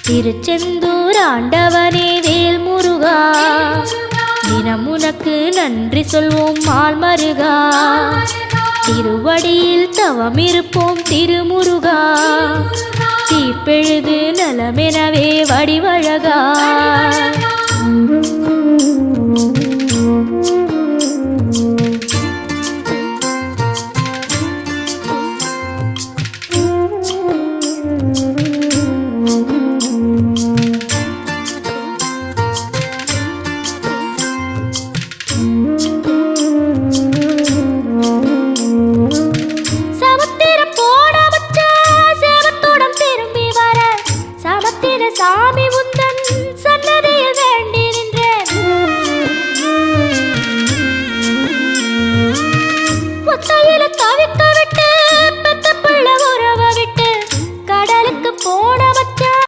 திருச்செந்தூர் ஆண்டவனே வேல் முருகா, தினம் உனக்கு நன்றி சொல்வோம் மால் மருகா. திருவடியில் தவம் இருப்போம் திருமுருகா, தீப்பெழுது நலமெனவே வடிவழகா. சாமி உந்தன் சன்னதியில் வேண்டி நின்றேன். ஒத்தையில